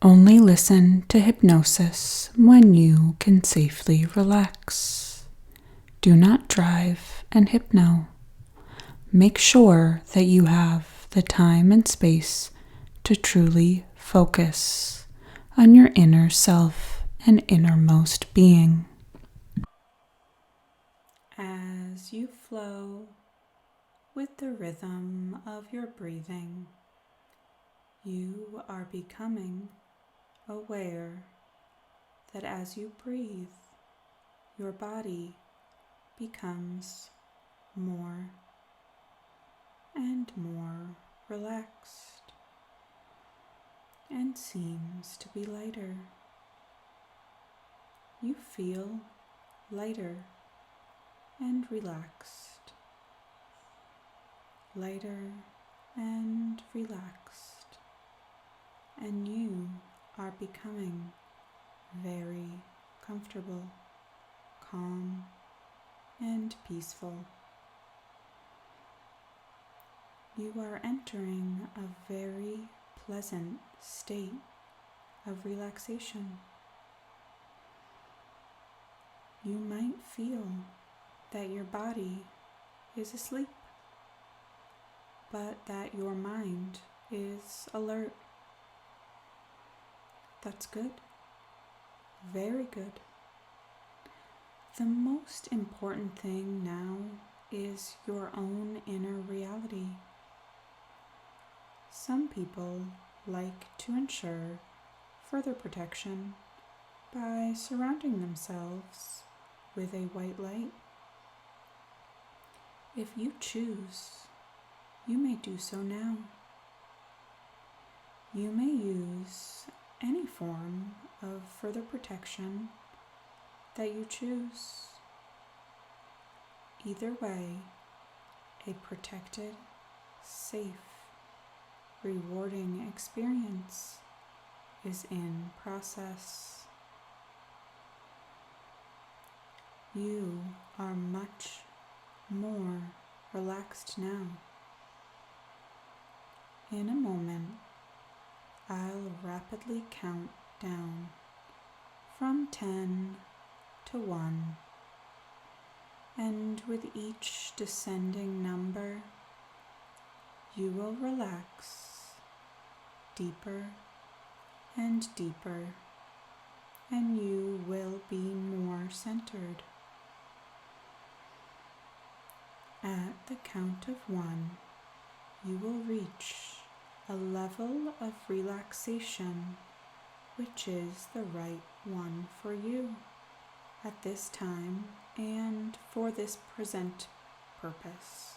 Only listen to hypnosis when you can safely relax. Do not drive and hypno. Make sure that you have the time and space to truly focus on your inner self and innermost being. As you flow with the rhythm of your breathing, you are becoming aware that as you breathe, your body becomes more and more relaxed and seems to be lighter. You feel lighter and relaxed, lighter and relaxed, and you are becoming very comfortable, calm, and peaceful. You are entering a very pleasant state of relaxation. You might feel that your body is asleep, but that your mind is alert. That's good. Very good. The most important thing now is your own inner reality. Some people like to ensure further protection by surrounding themselves with a white light. If you choose, you may do so now. You may use any form of further protection that you choose. Either way, a protected, safe, rewarding experience is in process. You are much more relaxed now. In a moment, I'll rapidly count down from 10 to 1, and with each descending number, you will relax deeper and deeper, and you will be more centered. At the count of 1, you will reach a level of relaxation which is the right one for you at this time and for this present purpose.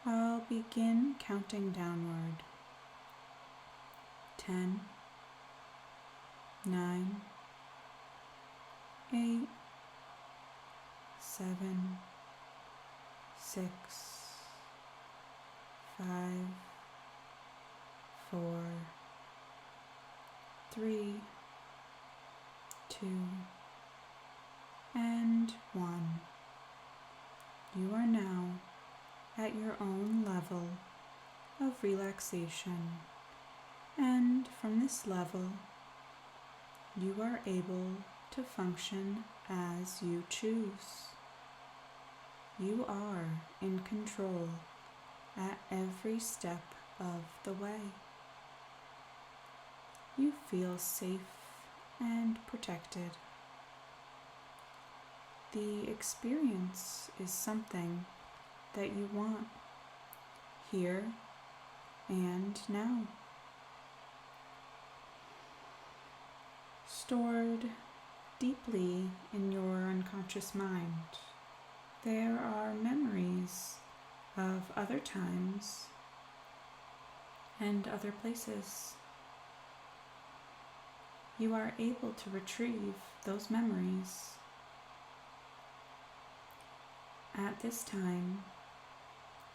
I'll begin counting downward. 10, 9, 8, 7, 6, 5, 4, 3, 2, and 1. You are now at your own level of relaxation, and from this level, you are able to function as you choose. You are in control at every step of the way. You feel safe and protected. The experience is something that you want here and now. Stored deeply in your unconscious mind, there are memories of other times and other places. You are able to retrieve those memories. At this time,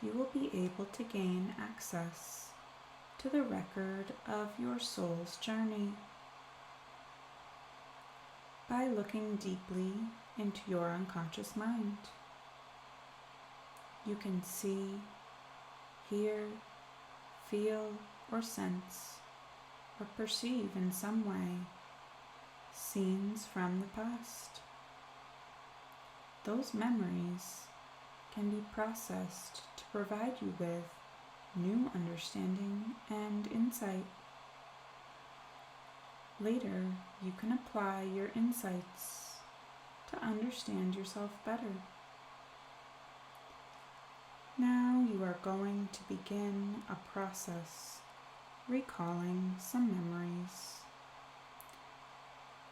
you will be able to gain access to the record of your soul's journey by looking deeply into your unconscious mind. You can see, hear, feel, or sense, or perceive in some way scenes from the past. Those memories can be processed to provide you with new understanding and insight. Later, you can apply your insights to understand yourself better. Now you are going to begin a process recalling some memories.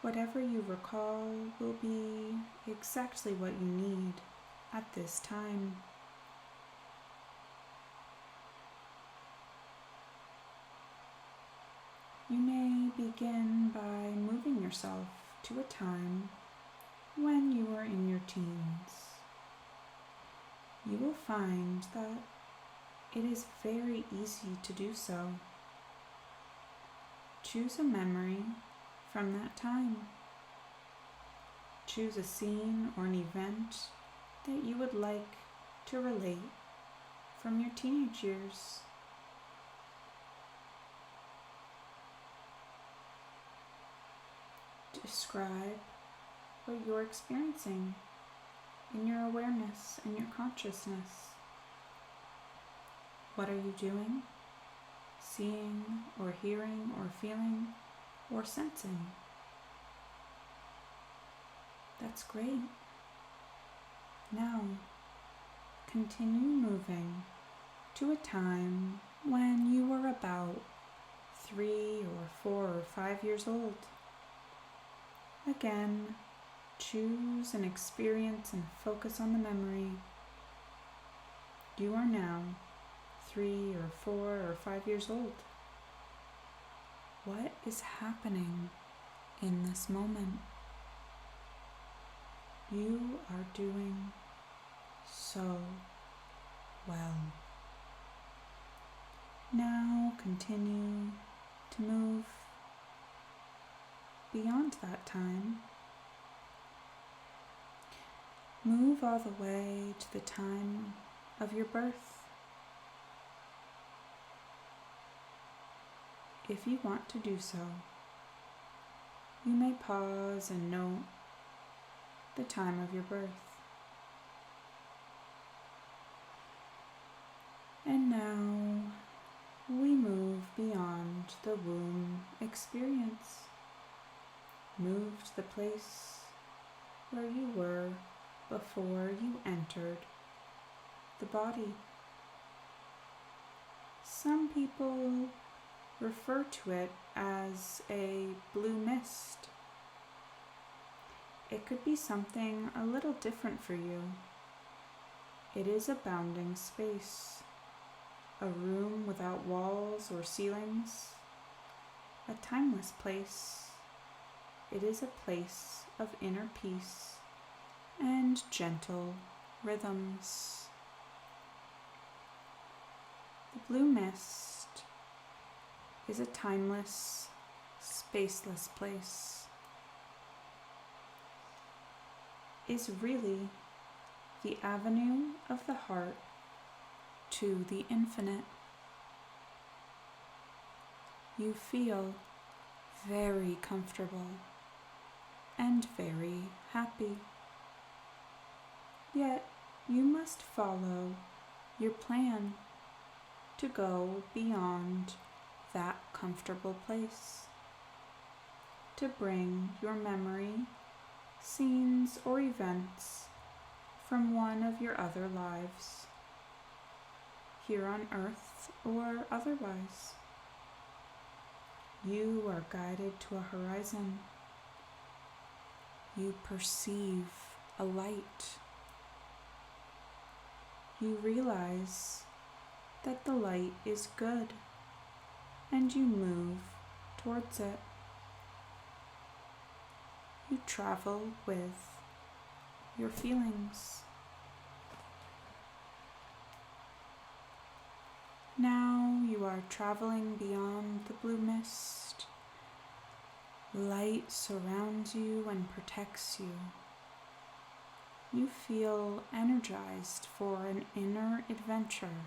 Whatever you recall will be exactly what you need at this time. You may begin by moving yourself to a time when you were in your teens. You will find that it is very easy to do so. Choose a memory from that time. Choose a scene or an event that you would like to relate from your teenage years. Describe what you're experiencing in your awareness and your consciousness. What are you doing, seeing, or hearing, or feeling, or sensing? That's great. Now, continue moving to a time when you were about 3 or 4 or 5 years old. Again, choose an experience and focus on the memory. You are now 3 or 4 or 5 years old. What is happening in this moment? You are doing so well. Now continue to move beyond that time. Move all the way to the time of your birth. If you want to do so, you may pause and note the time of your birth. And now we move beyond the womb experience. Move to the place where you were before you entered the body. Some people refer to it as a blue mist. It could be something a little different for you. It is a bounding space, a room without walls or ceilings, a timeless place. It is a place of inner peace and gentle rhythms. The blue mist is a timeless, spaceless place. Is really the avenue of the heart to the infinite. You feel very comfortable and very happy. Yet you must follow your plan to go beyond that comfortable place, to bring your memory, scenes, or events from one of your other lives, here on earth or otherwise. You are guided to a horizon. You perceive a light. You realize that the light is good, and you move towards it. You travel with your feelings. Now you are traveling beyond the blue mist. Light surrounds you and protects you. You feel energized for an inner adventure,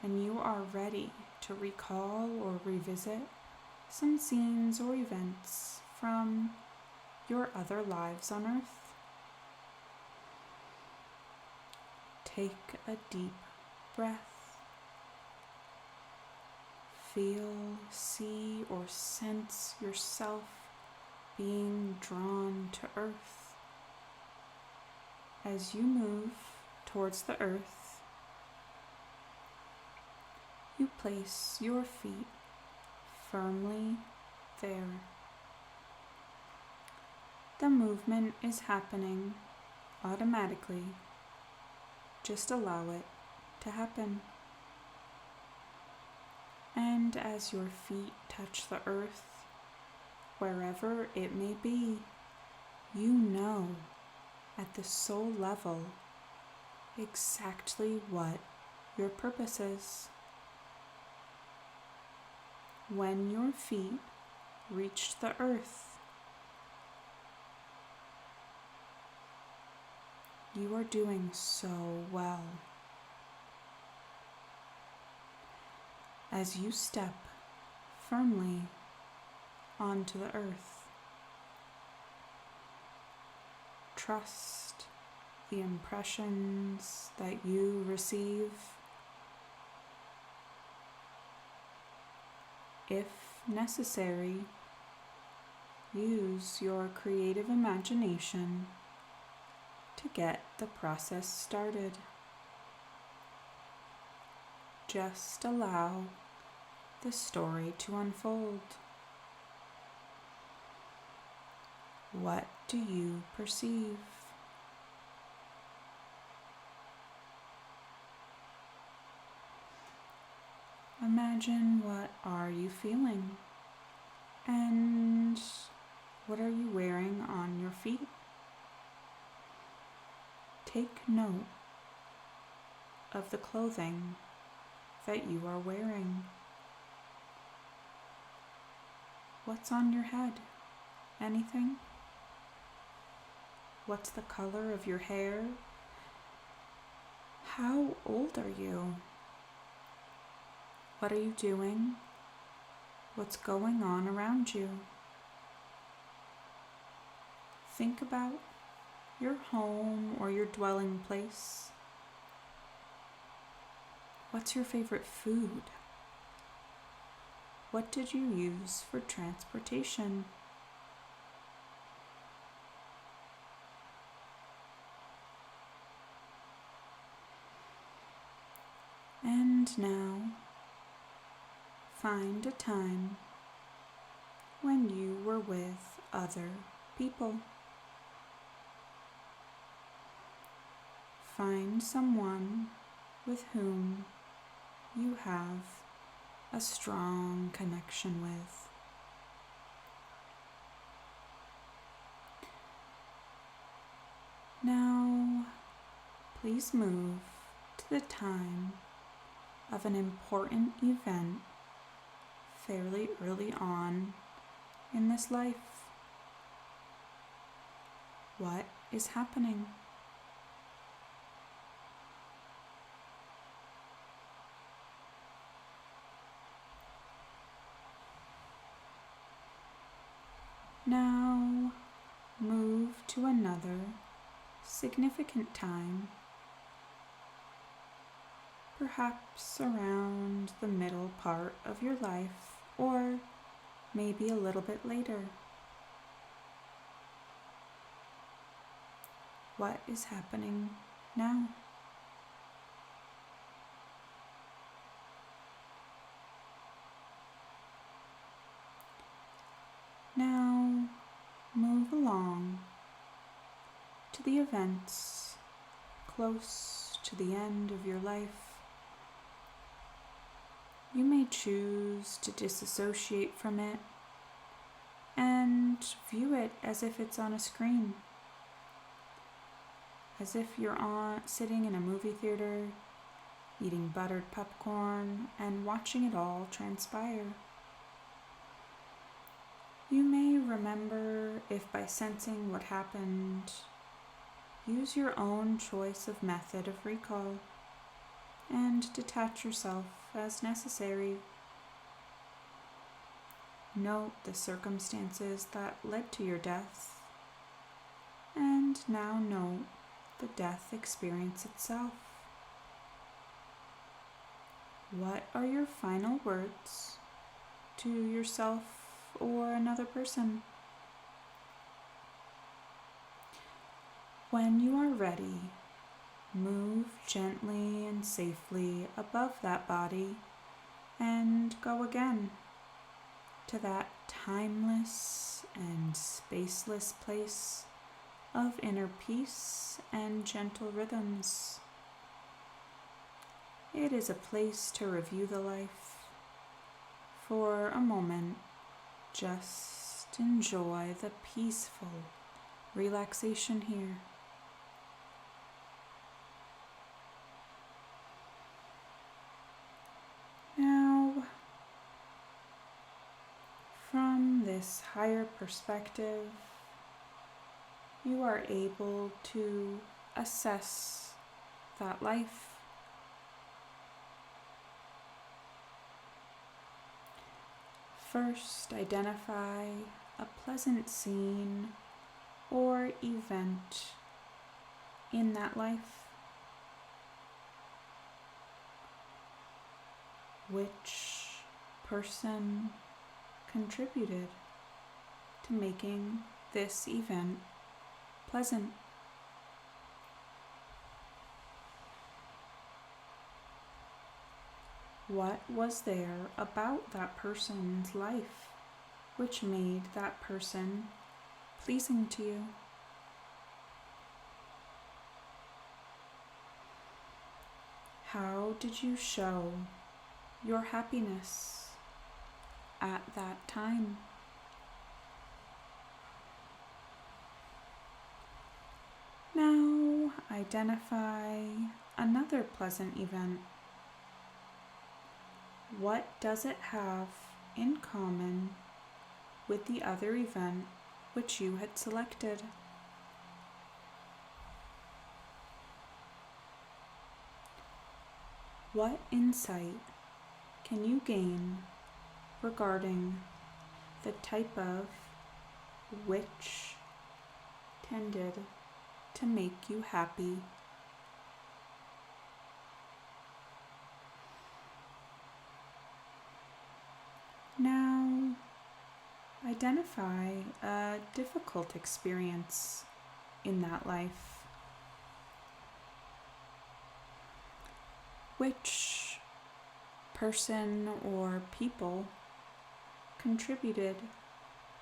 and you are ready to recall or revisit some scenes or events from your other lives on Earth. Take a deep breath. Feel, see, or sense yourself being drawn to Earth. As you move towards the Earth, you place your feet firmly there. The movement is happening automatically. Just allow it to happen. And as your feet touch the earth, wherever it may be, you know at the soul level exactly what your purpose is. When your feet reach the earth, you are doing so well. As you step firmly onto the earth, trust the impressions that you receive. If necessary, use your creative imagination to get the process started. Just allow the story to unfold. What do you perceive? Imagine, what are you feeling? And what are you wearing on your feet? Take note of the clothing that you are wearing. What's on your head? Anything? What's the color of your hair? How old are you? What are you doing? What's going on around you? Think about your home or your dwelling place. What's your favorite food? What did you use for transportation? And now, find a time when you were with other people. Find someone with whom you have a strong connection with. Now, please move to the time of an important event fairly early on in this life. What is happening? Now, move to another significant time, perhaps around the middle part of your life, or maybe a little bit later. What is happening now? Now, move along to the events close to the end of your life. You may choose to disassociate from it and view it as if it's on a screen, as if you're sitting in a movie theater, eating buttered popcorn and watching it all transpire. You may remember if by sensing what happened, use your own choice of method of recall and detach yourself as necessary. Note the circumstances that led to your death, and now note the death experience itself. What are your final words to yourself or another person? When you are ready, move gently and safely above that body and go again to that timeless and spaceless place of inner peace and gentle rhythms. It is a place to review the life. For a moment, just enjoy the peaceful relaxation here. Now, from this higher perspective, you are able to assess that life. First, identify a pleasant scene or event in that life. Which person contributed to making this event pleasant? What was there about that person's life which made that person pleasing to you? How did you show your happiness at that time? Now identify another pleasant event. What does it have in common with the other event which you had selected? What insight can you gain regarding the type of which tended to make you happy? Now, identify a difficult experience in that life. Which person or people contributed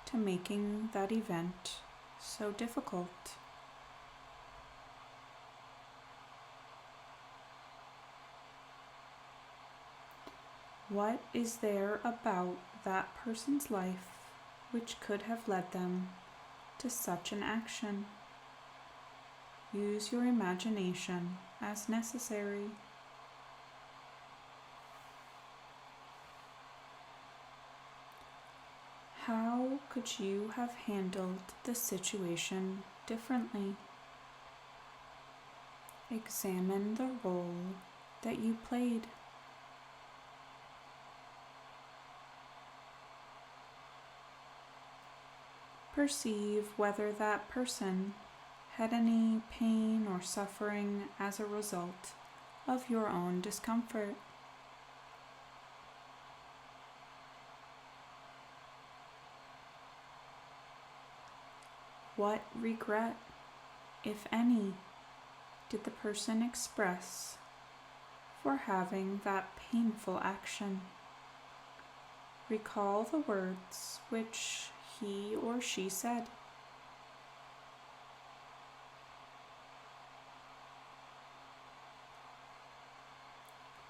to making that event so difficult? What is there about that person's life which could have led them to such an action? Use your imagination as necessary. How could you have handled the situation differently? Examine the role that you played. Perceive whether that person had any pain or suffering as a result of your own discomfort. What regret, if any, did the person express for having that painful action? Recall the words which he or she said.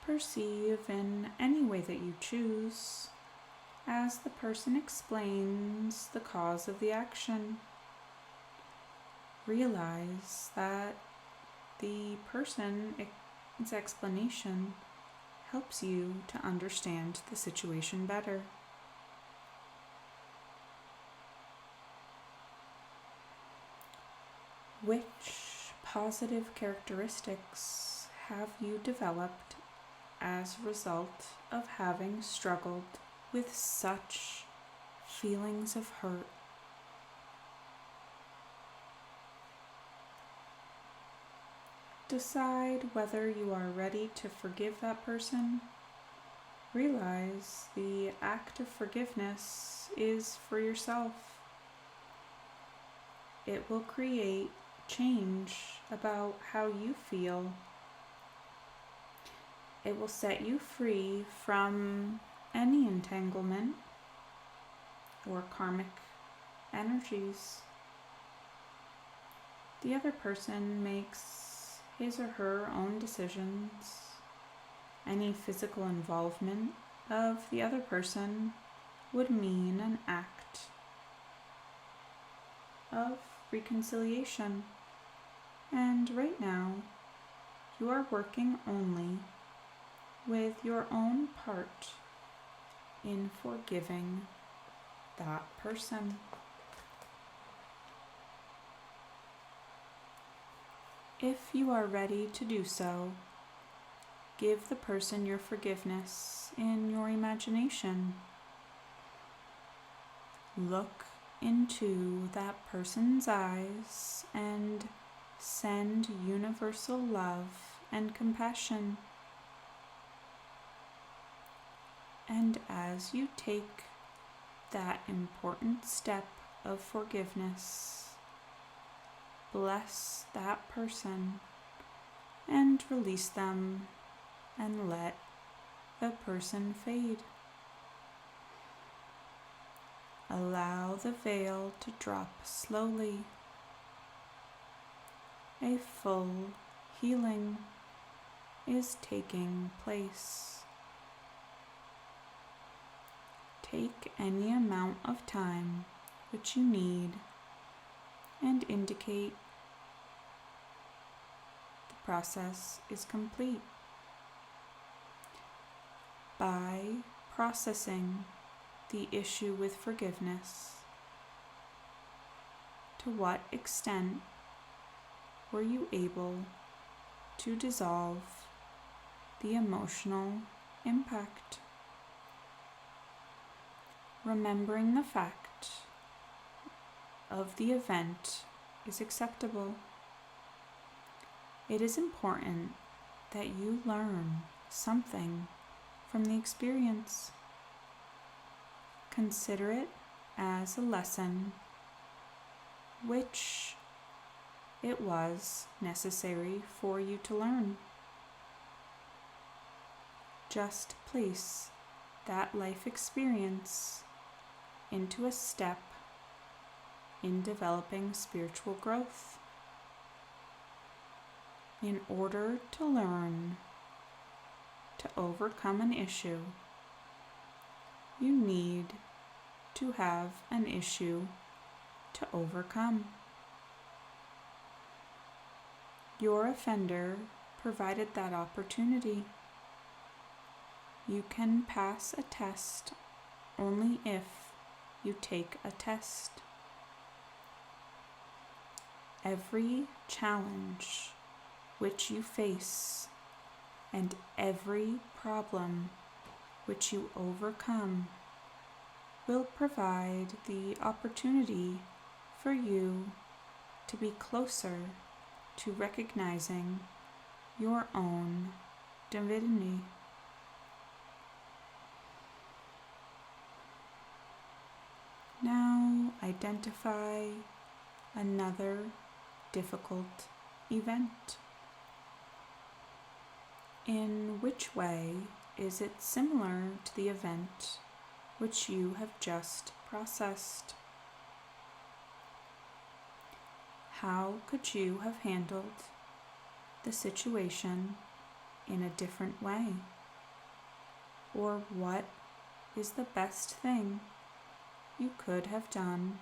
Perceive in any way that you choose as the person explains the cause of the action. Realize that the person's explanation helps you to understand the situation better. Which positive characteristics have you developed as a result of having struggled with such feelings of hurt. Decide whether you are ready to forgive that person. Realize the act of forgiveness is for yourself. It will create change about how you feel. It will set you free from any entanglement or karmic energies. The other person makes his or her own decisions. Any physical involvement of the other person would mean an act of reconciliation. And right now, you are working only with your own part in forgiving that person. If you are ready to do so, give the person your forgiveness in your imagination. Look into that person's eyes and send universal love and compassion. And as you take that important step of forgiveness, bless that person and release them and let the person fade. Allow the veil to drop slowly. A full healing is taking place. Take any amount of time which you need and indicate the process is complete. By processing the issue with forgiveness, to what extent were you able to dissolve the emotional impact? Remembering the fact of the event is acceptable. It is important that you learn something from the experience. Consider it as a lesson which it was necessary for you to learn. Just place that life experience into a step in developing spiritual growth. In order to learn to overcome an issue, you need to have an issue to overcome. Your offender provided that opportunity. You can pass a test only if you take a test. Every challenge which you face and every problem which you overcome will provide the opportunity for you to be closer to recognizing your own divinity. Now identify another difficult event. In which way is it similar to the event which you have just processed? How could you have handled the situation in a different way? Or what is the best thing you could have done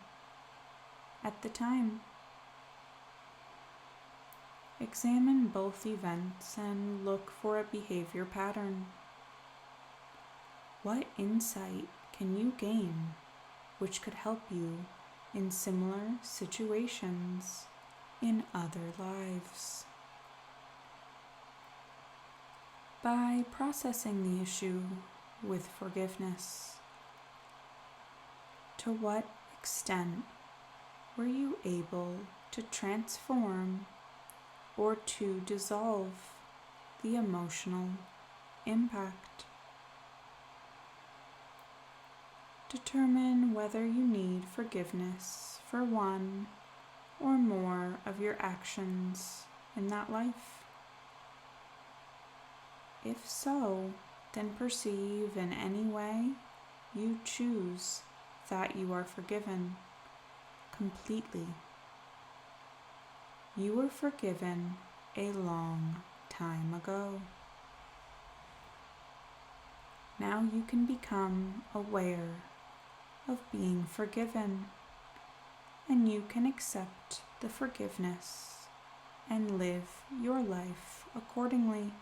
at the time? Examine both events and look for a behavior pattern. What insight can you gain which could help you in similar situations in other lives? By processing the issue with forgiveness, To what extent were you able to transform or to dissolve the emotional impact? Determine whether you need forgiveness for one or more of your actions in that life. If so, then perceive in any way you choose that you are forgiven completely. You were forgiven a long time ago. Now you can become aware of being forgiven, and you can accept the forgiveness and live your life accordingly.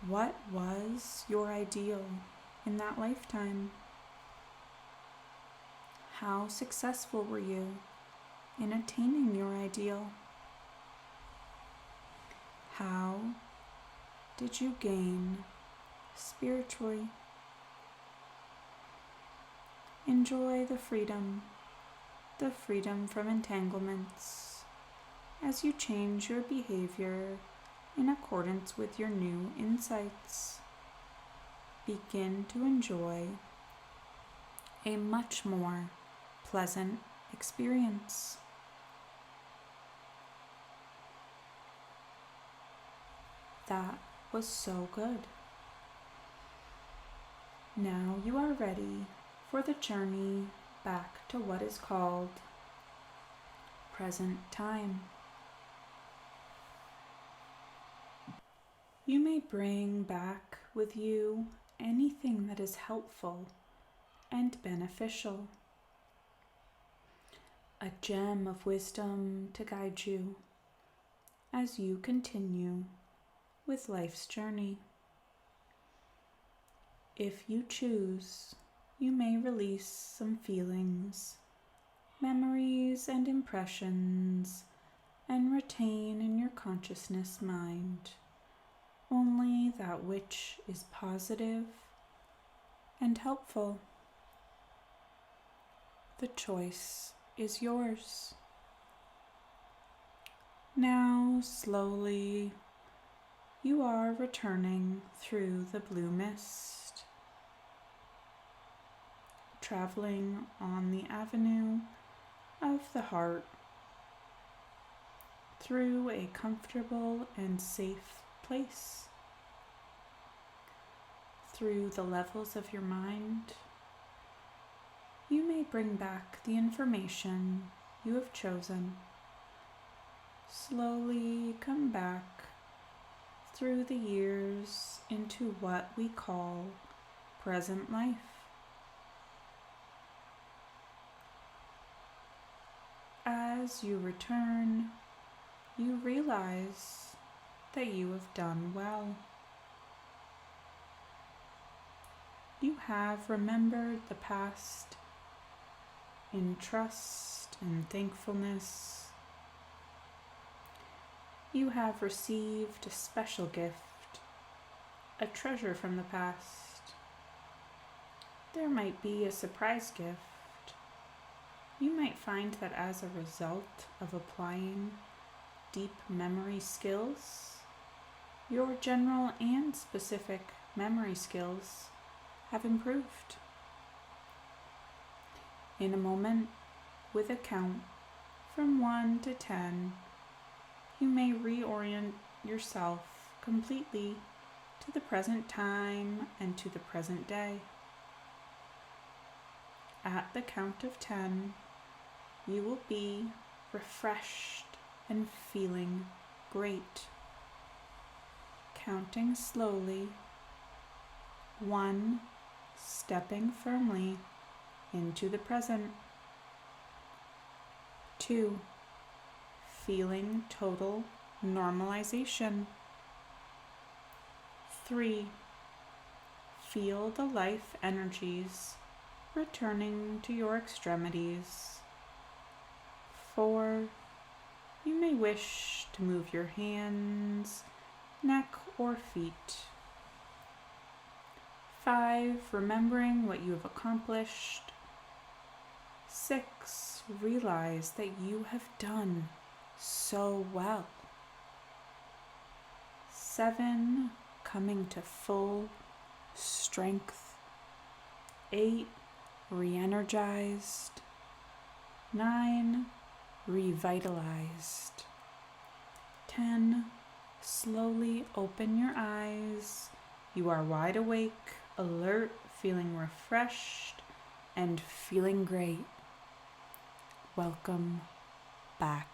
What was your ideal in that lifetime? How successful were you in attaining your ideal? How did you gain spiritually? Enjoy the freedom from entanglements as you change your behavior in accordance with your new insights. Begin to enjoy a much more pleasant experience. That was so good. Now you are ready for the journey back to what is called present time. You may bring back with you anything that is helpful and beneficial. A gem of wisdom to guide you as you continue with life's journey. If you choose, you may release some feelings, memories, and impressions, and retain in your consciousness mind only that which is positive and helpful. The choice is yours. Now, slowly, you are returning through the blue mist, traveling on the avenue of the heart, through a comfortable and safe place, through the levels of your mind. You may bring back the information you have chosen. Slowly come back through the years into what we call present life. As you return, you realize that you have done well. You have remembered the past in trust and thankfulness. You have received a special gift, a treasure from the past. There might be a surprise gift. You might find that as a result of applying deep memory skills, your general and specific memory skills have improved. In a moment, with a count from 1 to 10, you may reorient yourself completely to the present time and to the present day. At the count of 10, you will be refreshed and feeling great. Counting slowly, 1, stepping firmly into the present. 2, feeling total normalization. 3, feel the life energies returning to your extremities. 4, you may wish to move your hands, neck, or feet. 5, remembering what you have accomplished. 6, realize that you have done so well. 7, coming to full strength. 8, re-energized. 9, revitalized. 10, slowly open your eyes. You are wide awake, alert, feeling refreshed, and feeling great. Welcome back.